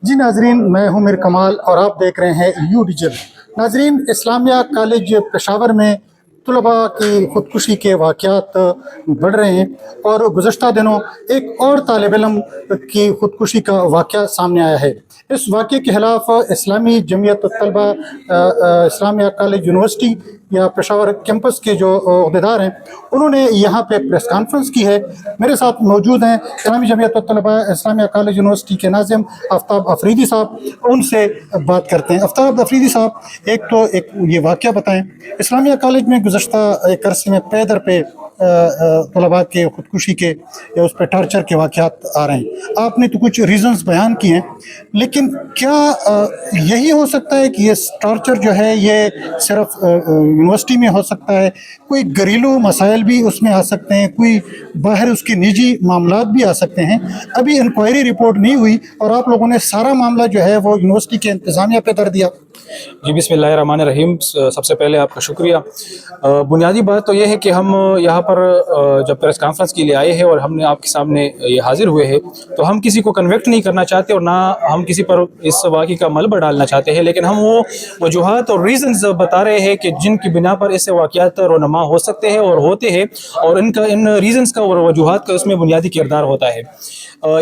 جی ناظرین، میں ہوں میر کمال اور آپ دیکھ رہے ہیں یو ڈیجل۔ ناظرین، اسلامیہ کالج پشاور میں طلباء کی خودکشی کے واقعات بڑھ رہے ہیں اور گزشتہ دنوں ایک اور طالب علم کی خودکشی کا واقعہ سامنے آیا ہے۔ اس واقعے کے خلاف اسلامی جمعیت طلباء اسلامیہ کالج یونیورسٹی یا پشاور کیمپس کے جو عہدیدار ہیں انہوں نے یہاں پہ پریس کانفرنس کی ہے۔ میرے ساتھ موجود ہیں اسلامی جمعیت طلباء اسلامیہ کالج یونیورسٹی کے ناظم آفتاب افریدی صاحب، ان سے بات کرتے ہیں۔ آفتاب افریدی صاحب، ایک یہ واقعہ بتائیں، اسلامیہ کالج میں گزشتہ ایک عرصے میں پے در پہ طلباء کے خودکشی کے یا اس پہ ٹارچر کے واقعات آ رہے ہیں۔ آپ نے تو کچھ ریزنز بیان کیے ہیں، لیکن کیا یہی ہو سکتا ہے کہ یہ ٹارچر جو ہے یہ صرف یونیورسٹی میں ہو سکتا ہے؟ کوئی گھریلو مسائل بھی اس میں آ سکتے ہیں، کوئی باہر اس کے نجی معاملات بھی آ سکتے ہیں؟ ابھی انکوائری رپورٹ نہیں ہوئی اور آپ لوگوں نے سارا معاملہ جو ہے وہ یونیورسٹی کے انتظامیہ پہ کر دیا۔ جی بسم اللہ الرحمن الرحیم۔ سب سے پہلے آپ کا شکریہ۔ بنیادی بات تو یہ ہے کہ ہم یہاں پر جب پریس کانفرنس کے لیے آئے ہیں اور ہم نے آپ کے سامنے یہ حاضر ہوئے ہیں تو ہم کسی کو کنویکٹ نہیں کرنا چاہتے اور نہ ہم کسی پر اس واقعے کا ملبہ ڈالنا چاہتے ہیں، لیکن ہم وہ وجوہات اور ریزنز بتا رہے ہیں کہ جن کی بنا پر اس سے واقعات رونما ہو سکتے ہیں اور ہوتے ہیں، اور ان ریزنز کا اور وجوہات کا اس میں بنیادی کردار ہوتا ہے۔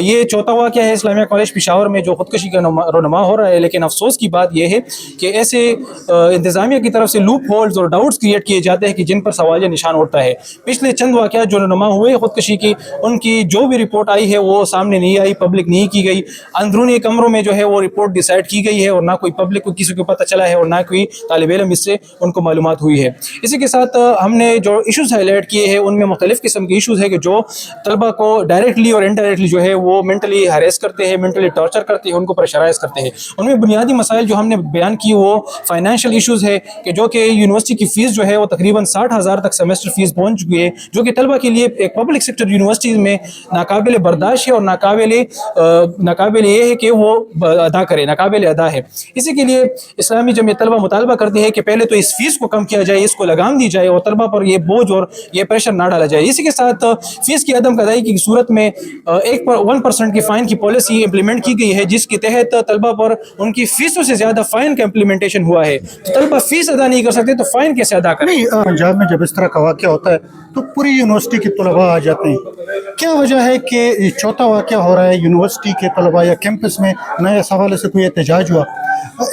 یہ چوتھا واقعہ ہے اسلامیہ کالج پشاور میں جو خودکشی کا رونما ہو رہا ہے، لیکن افسوس کی بات یہ ہے کہ ایسے انتظامیہ کی طرف سے لوپ ہولز اور ڈاؤٹس کریٹ کیے جاتے ہیں کہ جن پر سوالیہ نشان اٹھتا ہے۔ پچھلے چند واقعات جو رونما ہوئے خودکشی کی، ان کی جو بھی رپورٹ آئی ہے وہ سامنے نہیں آئی، پبلک نہیں کی گئی، اندرونی کمروں میں جو ہے وہ رپورٹ ڈیسائیڈ کی گئی ہے اور نہ کوئی پبلک کو کسی کو پتہ چلا ہے اور نہ کوئی طالب علم اس سے ان کو معلومات ہوئی ہے۔ اسی کے ساتھ ہم نے جو ایشوز ہائی لائٹ کیے ہیں ان میں مختلف قسم کے ایشوز ہیں کہ جو طلبہ کو ڈائریکٹلی اور انڈائریکٹلی جو ہے وہ مینٹلی ہیریس کرتے ہیں، مینٹلی ٹارچر کرتے ہیں، ان کو پریشرائز کرتے ہیں۔ ان میں بنیادی مسائل جو ہم نے بیان کی وہ فائنینشیل ایشوز ہے کہ جو کہ یونیورسٹی کی فیس جو ہے وہ تقریباً 60,000 تک سیمسٹر فیس پہنچ چکی ہے، جو کہ طلبہ کے لیے ایک پبلک سیکٹر یونیورسٹیز میں ناقابل برداشت ہے اور ناقابل یہ ہے کہ وہ ادا کرے، ناقابل ادا ہے۔ اسی کے لیے اسلامی جمعیت طلبہ مطالبہ کرتی ہے کہ پہلے تو اس فیس کو کم کیا جائے، اس کو لگام دی جائے اور طلبہ پر یہ بوجھ اور یہ پریشر نہ ڈالا جائے۔ اسی کے ساتھ فیس کی عدم ادائیگی کی صورت میں 1% کی فائن کی پالیسی امپلیمنٹ کی گئی ہے، جس کے تحت طلبہ پر ان کی فیسوں سے زیادہ فائن کا امپلیمنٹیشن ہوا ہے۔ تو طلبہ فیس ادا نہیں کر سکتے تو فائن کیسے ادا کریں؟ پنجاب میں جب اس طرح کا واقعہ ہوتا ہے تو پوری یونیورسٹی کے طلباء آ جاتے ہیں۔ کیا وجہ ہے کہ چوتھا واقعہ ہو رہا ہے یونیورسٹی کے طلباء یا کیمپس میں نئے اس حوالے سے کوئی احتجاج ہوا؟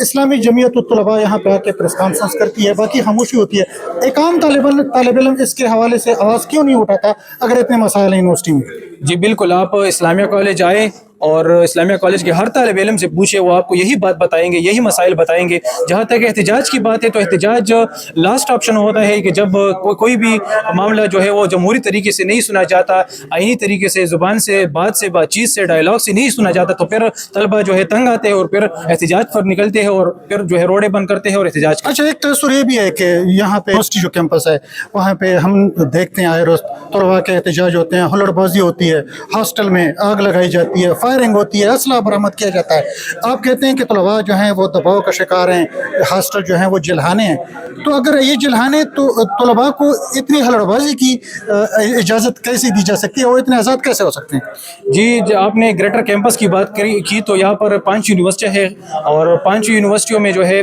اسلامی جمعیت الطلباء یہاں پہ آ کے پریس کانفرنس کرتی ہے، باقی خاموشی ہوتی ہے۔ ایک عام طالب علم اس کے حوالے سے آواز کیوں نہیں اٹھاتا اگر اتنے مسائل ہیں یونیورسٹی میں؟ جی بالکل، آپ اسلامیہ کالج آئے اور اسلامیہ کالج کے ہر طالب علم سے پوچھے، وہ آپ کو یہی بات بتائیں گے، یہی مسائل بتائیں گے۔ جہاں تک احتجاج کی بات ہے تو احتجاج لاسٹ آپشن ہوتا ہے کہ جب کوئی بھی معاملہ جو ہے وہ جمہوری طریقے سے نہیں سنا جاتا، آئینی طریقے سے، زبان سے، بات چیت سے، ڈائلاگ سے نہیں سنا جاتا، تو پھر طلبہ جو ہے تنگ آتے ہیں اور پھر احتجاج پر نکلتے ہیں اور پھر جو ہے روڈیں بند کرتے ہیں اور احتجاج کرتے ہیں۔ اچھا، ایک تاثر یہ بھی ہے کہ یہاں پہ یونیورسٹی جو کیمپس ہے وہاں پہ ہم دیکھتے ہیں آئے روز طلباء کے احتجاج ہوتے ہیں، ہلڑ بازی ہوتی ہے، ہاسٹل میں آگ لگائی جاتی ہے، فائرنگ ہوتی ہے، اسلحہ برآمد کیا جاتا ہے۔ آپ کہتے ہیں کہ طلباء جو ہیں وہ دباؤ کا شکار ہیں، ہاسٹل جو ہیں وہ جلحانے ہیں، تو اگر یہ جلحانے تو طلباء کو اتنی ہلڑ بازی کی اجازت کیسے دی جا سکتی ہے اور اتنے آزاد کیسے ہو سکتے ہیں؟ جی آپ نے گریٹر کیمپس کی بات کی تو یہاں پر 5 یونیورسٹیاں ہیں اور 5 یونیورسٹیوں میں جو ہے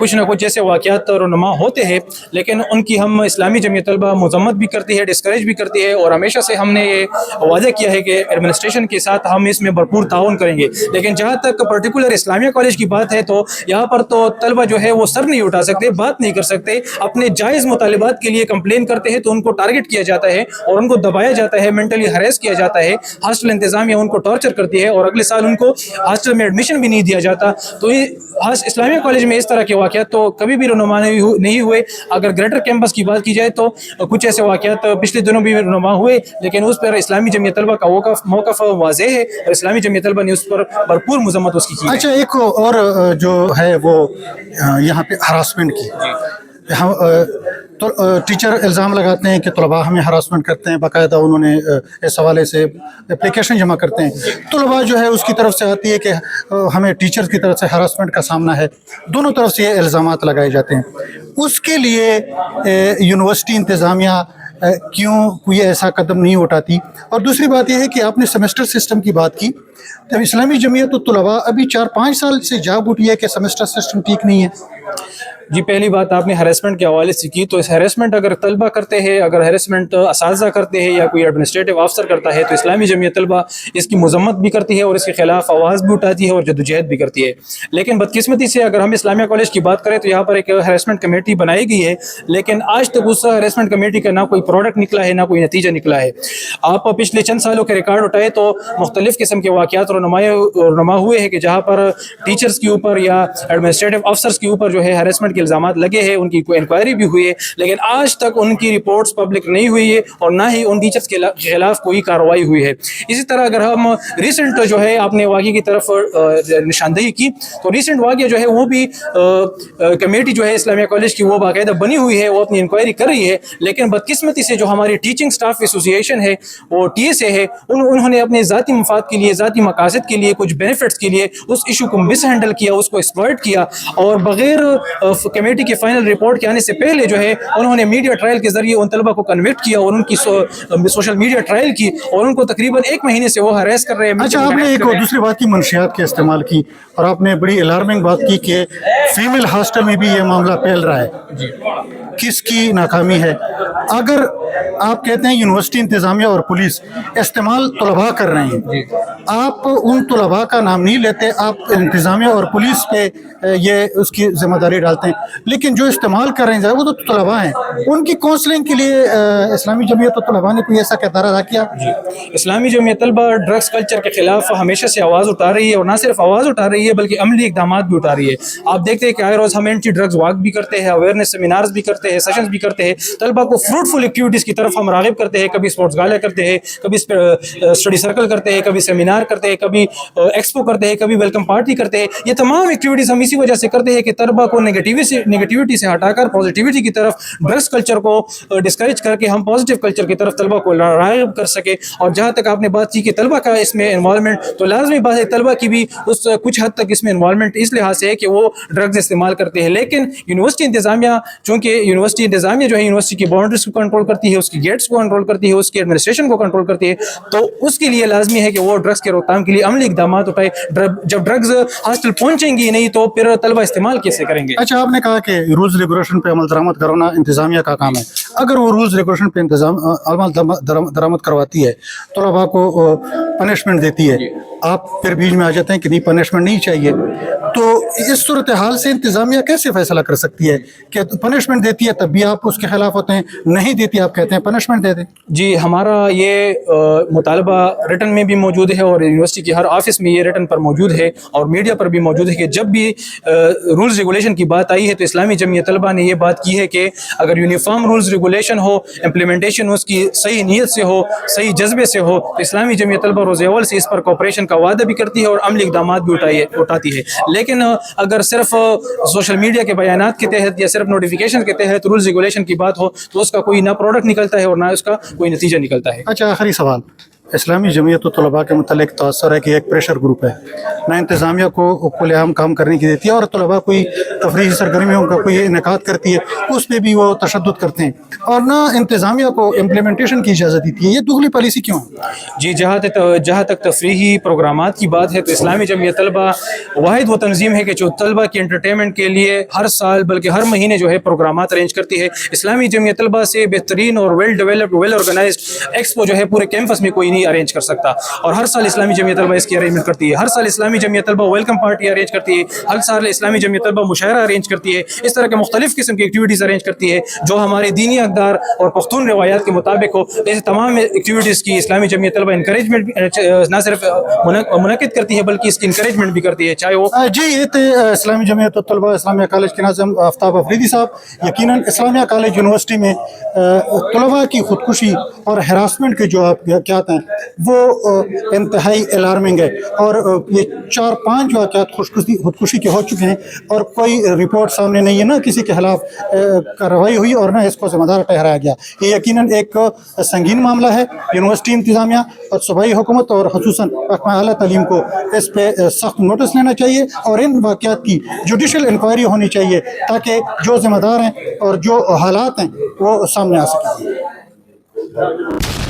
کچھ نہ کچھ ایسے واقعات رونما ہوتے ہیں، لیکن ان کی ہم اسلامی جمعیت طلبہ مذمت بھی کرتی ہے، ڈسکریج بھی کرتی ہے، اور ہمیشہ سے ہم نے یہ وعدہ کیا ہے کہ ایڈمنسٹریشن کے ساتھ ہم اس میں بھرپور تعاون کریں گے۔ لیکن جہاں تک پرٹیکولر اسلامیہ کالج کی بات ہے تو یہاں پر تو طلبہ جو ہے وہ سر نہیں اٹھا سکتے، بات نہیں کر سکتے، اپنے جائز مطالبات کے لیے کمپلین کرتے ہیں تو ان کو ٹارگٹ کیا جاتا ہے اور ان کو دبایا جاتا ہے، مینٹلی ہریس کیا جاتا ہے، ہاسٹل انتظامیہ ان کو ٹارچر کرتی ہے اور اگلے سال ان کو ہاسٹل میں ایڈمیشن بھی نہیں دیا جاتا۔ تو اسلامیہ کالج میں اس طرح کے واقعات تو کبھی بھی رونما نہیں ہوئے۔ اگر گریٹر کیمپس کی بات کی جائے تو کچھ ایسے واقعات پچھلے دنوں بھی رونما ہوئے، لیکن اس پر اسلامی جمعیت طلبہ کا موقف واضح ہے اور اسلامی جمعیت طلبہ نے اس پر بھرپور مذمت اس کی کی۔ اچھا، ایک اور جو ہے وہ یہاں پہ ہراسمنٹ کی، تو ٹیچر الزام لگاتے ہیں کہ طلباء ہمیں ہراسمنٹ کرتے ہیں، باقاعدہ انہوں نے اس حوالے سے اپلیکیشن جمع کرتے ہیں۔ طلباء جو ہے اس کی طرف سے آتی ہے کہ ہمیں ٹیچر کی طرف سے ہراسمنٹ کا سامنا ہے، دونوں طرف سے یہ الزامات لگائے جاتے ہیں۔ اس کے لیے یونیورسٹی انتظامیہ کیوں کوئی ایسا قدم نہیں اٹھاتی؟ اور دوسری بات یہ ہے کہ آپ نے سیمسٹر سسٹم کی بات کی، تو اسلامی جمعیت الطلباء ابھی 4-5 سال سے جاگ اٹھی ہے کہ سیمسٹر سسٹم ٹھیک نہیں ہے۔ جی پہلی بات آپ نے ہیرسمنٹ کے حوالے سے کی، تو اس ہیرسمنٹ اگر طلبہ کرتے ہیں، اگر ہیرسمنٹ اساتذہ کرتے ہیں یا کوئی ایڈمنسٹریٹو افسر کرتا ہے، تو اسلامی جمعیت طلبہ اس کی مذمت بھی کرتی ہے اور اس کے خلاف آواز بھی اٹھاتی ہے اور جدوجہد بھی کرتی ہے۔ لیکن بدقسمتی سے اگر ہم اسلامیہ کالج کی بات کریں تو یہاں پر ایک ہیرسمنٹ کمیٹی بنائی گئی ہے، لیکن آج تک اس ہیرسمنٹ کمیٹی کا نہ کوئی پروڈکٹ نکلا ہے، نہ کوئی نتیجہ نکلا ہے۔ آپ پچھلے چند سالوں کے ریکارڈ اٹھائے تو مختلف قسم کے واقعات رونما ہوئے ہیں کہ جہاں پر ٹیچرز کے اوپر یا ایڈمنسٹریٹو افسرز کے اوپر جو ہے ہیرسمنٹ کے الزامات لگے ہیں، ان کی کوئی انکوائری بھی ہوئی ہے، لیکن آج تک ان کی رپورٹس پبلک نہیں ہوئی ہے اور نہ ہی ان ٹیچرز کے خلاف کوئی کارروائی ہوئی ہے۔ اسی طرح اگر ہم ریسنٹ جو ہے آپ نے واقعے کی طرف نشاندہی کی، تو ریسنٹ واقعہ جو ہے وہ بھی کمیٹی جو ہے اسلامیہ کالج کی وہ باقاعدہ بنی ہوئی ہے، وہ اپنی انکوائری کر رہی ہے، لیکن بدقسمتی سے جو ہماری ٹیچنگ سٹاف ایسوسی ایشن ہے، وہ ٹی ایس اے ہے، انہوں نے اپنے ذاتی مفاد کے لیے، ذاتی مقاصد کے لیے، کچھ بینیفٹس کے لیے اس ایشو کو مس ہینڈل کیا، اس کو ایکسپلائٹ کیا، اور بغیر کمیٹی کے فائنل رپورٹ کے آنے سے پہلے جو ہے انہوں نے میڈیا ٹرائل کے ذریعے ان طلبہ کو کنوکٹ کیا اور ان کی سوشل میڈیا ٹرائل کی، اور ان کو تقریباً 1 مہینے سے وہ ہراس کر رہے ہیں۔ اچھا، آپ نے ایک اور دوسری بات کی منشیات کے استعمال کی، اور آپ نے بڑی الارمنگ بات کی کہ فیمیل ہاسٹل میں بھی یہ معاملہ پھیل رہا ہے۔ کس کی ناکامی ہے؟ اگر آپ کہتے ہیں یونیورسٹی انتظامیہ اور پولیس استعمال طلباء کر رہے ہیں، آپ ان طلباء کا نام نہیں لیتے، آپ انتظامیہ اور پولیس پہ یہ اس کی ذمہ داری ڈالتے ہیں، لیکن جو استعمال کر رہے ہیں وہ تو طلباء ہیں، ان کی کونسلنگ کے لیے اسلامی جمعیت الطلباء نے کوئی ایسا کردار ادا کیا؟ اسلامی جمعیت طلبہ ڈرگس کلچر کے خلاف ہمیشہ سے آواز اٹھا رہی ہے، اور نہ صرف آواز اٹھا رہی ہے بلکہ عملی اقدامات بھی اٹھا رہی ہے۔ آپ دیکھتے ہیں کہ آئے روز ہم اینٹی ڈرگس واک بھی کرتے ہیں، اویئرنیس سیمینارز بھی کرتے ہیں، سیشنز بھی کرتے ہیں، طلبہ کو فروٹفل ایکٹیویٹیز کی طرف ہم راغب کرتے ہیں، کبھی اسپورٹس گالا کرتے ہیں، کبھی اسٹڈی سرکل کرتے ہیں، کبھی سیمینار کرتے ہیں، کبھی ایکسپو کرتے ہیں، کبھی ویلکم پارٹی کرتے ہیں۔ یہ تمام ایکٹیویٹیز ہم اسی وجہ سے کرتے ہیں کہ طلبہ کو نیگیٹیوٹی سے ہٹا کر پازیٹیوٹی کی طرف، ڈرگس کلچر کو ڈسکریج کر کے ہم پازیٹیو کلچر کی طرف طلبہ کو راغب کر سکے۔ اور جہاں تک آپ نے بات کی کہ طلبہ کا اس میں انوالومنٹ، تو لازمی بات ہے طلبہ کی بھی اس کچھ حد تک اس میں انوالومنٹ اس لحاظ سے ہے کہ وہ ڈرگز استعمال کرتے ہیں، لیکن یونیورسٹی انتظامیہ، چونکہ یونیورسٹی انتظامیہ جو ہے یونیورسٹی کی باؤنڈریز کو کنٹرول کرتی ہے، اس کی گیٹس کو کنٹرول کرتی ہے، اس کی ایڈمنسٹریشن کو کنٹرول کرتی ہے، تو اس کے لیے لازمی ہے کہ وہ ڈرگز کے روک تھام کے لیے عملی اقدامات اٹھائے۔ جب ڈرگز ہاسٹل پہنچیں گی نہیں تو پھر طلبہ استعمال کیسے کریں گے؟ اچھا، آپ نے کہا کہ رولز ریگولیشن پہ عمل درآمد کروانا انتظامیہ کا کام ہے۔ اگر وہ رولز ریگولیشن پہ عمل درآمد کرواتی ہے، طلباء کو پنشمنٹ دیتی ہے، آپ پھر بیچ میں آ جاتے ہیں کہ نہیں پنشمنٹ نہیں چاہیے، تو اس صورتحال سے انتظامیہ کیسے فیصلہ کر سکتی ہے کہ پنشمنٹ دیتی ہے تب بھی آپ اس کے خلاف ہوتے ہیں، نہیں دیتی آپ کہتے ہیں پنشمنٹ دے دیں؟ جی، ہمارا یہ مطالبہ ریٹن میں بھی موجود ہے اور یونیورسٹی کی ہر آفس میں یہ ریٹن پر موجود ہے اور میڈیا پر بھی موجود ہے کہ جب بھی رولز ریگولیشن کی بات آئی ہے تو اسلامی جمعیت طلبہ نے یہ بات کی ہے کہ اگر یونیفارم رولز ریگولیشن ہو، امپلیمنٹیشن اس کی صحیح نیت سے ہو، صحیح جذبے سے ہو، تو اسلامی جمعیت طلبہ روز اول سے اس پر کوپریشن کا وعدہ بھی کرتی ہے اور عملی اقدامات بھی اٹھاتی ہے۔ لیکن اگر صرف سوشل میڈیا کے بیانات کے تحت یا صرف نوٹیفیکیشن کے تحت رولز ریگولیشن کی بات ہو تو اس کا کوئی نہ پروڈکٹ نکلتا ہے اور نہ اس کا کوئی نتیجہ نکلتا ہے۔ اچھا، آخری سوال، اسلامی جمعیت الطلباء کے متعلق تاثر ہے کہ ایک پریشر گروپ ہے، نہ انتظامیہ کو کھلے عام کام کرنے کی دیتی ہے، اور طلباء کوئی تفریحی سرگرمیوں کا کوئی انعقاد کرتی ہے اس پہ بھی وہ تشدد کرتے ہیں، اور نہ انتظامیہ کو امپلیمنٹیشن کی اجازت دیتی ہے۔ یہ دگلی پالیسی کیوں ہے؟ جی، جہاں تک تفریحی پروگرامات کی بات ہے تو اسلامی جمعیت طلبہ واحد وہ تنظیم ہے کہ جو طلبہ کی انٹرٹینمنٹ کے لیے ہر سال بلکہ ہر مہینے جو ہے پروگرامات ارینج کرتی ہے۔ اسلامی جمعیت طلبہ سے بہترین اور well developed, well organised expo جو ہے پورے کیمپس میں کوئی نہیں ارینج کر سکتا، اور ہر سال اسلامی جمعیت طلبہ اس کی ارینجمنٹ کرتی ہے۔ ہر سال اسلامی جمعیت طلبہ ویلکم پارٹی ارینج کرتی ہے، ہر سال اسلامی جمعیت طلبہ مشاعرہ ارینج کرتی ہے، اس طرح کے مختلف قسم کی ایکٹیویٹیز ارینج کرتی ہے جو ہمارے دینی اقدار اور پختون روایات کے مطابق ہو۔ ایسے تمام ایکٹیویٹیز کی اسلامی جمعیت طلبہ انکریجمنٹ نہ صرف منعقد کرتی ہے بلکہ اس کی انکریجمنٹ بھی کرتی ہے، چاہے وہ جی، یہ تھے اسلامی جمعیت الطلباء اسلامیہ کالج کے ناظم آفتاب افریدی صاحب۔ یقیناً اسلامیہ کالج یونیورسٹی میں طلباء کی خودکشی اور ہراسمنٹ کے جو واقعات ہیں وہ انتہائی الارمنگ ہے، اور یہ 4-5 واقعات خودکشی کے ہو چکے ہیں اور کوئی رپورٹ سامنے نہیں ہے، نہ کسی کے خلاف کارروائی ہوئی اور نہ اس کو ذمہ دار ٹھہرایا گیا۔ یہ یقیناً ایک سنگین معاملہ ہے۔ یونیورسٹی انتظامیہ اور صوبائی حکومت اور خصوصاً محکمہ اعلیٰ تعلیم کو اس پہ سخت نوٹس لینا چاہیے اور ان واقعات کی جوڈیشل انکوائری ہونی چاہیے تاکہ جو ذمہ دار ہیں اور جو حالات ہیں وہ سامنے آ سکیں۔ اللہ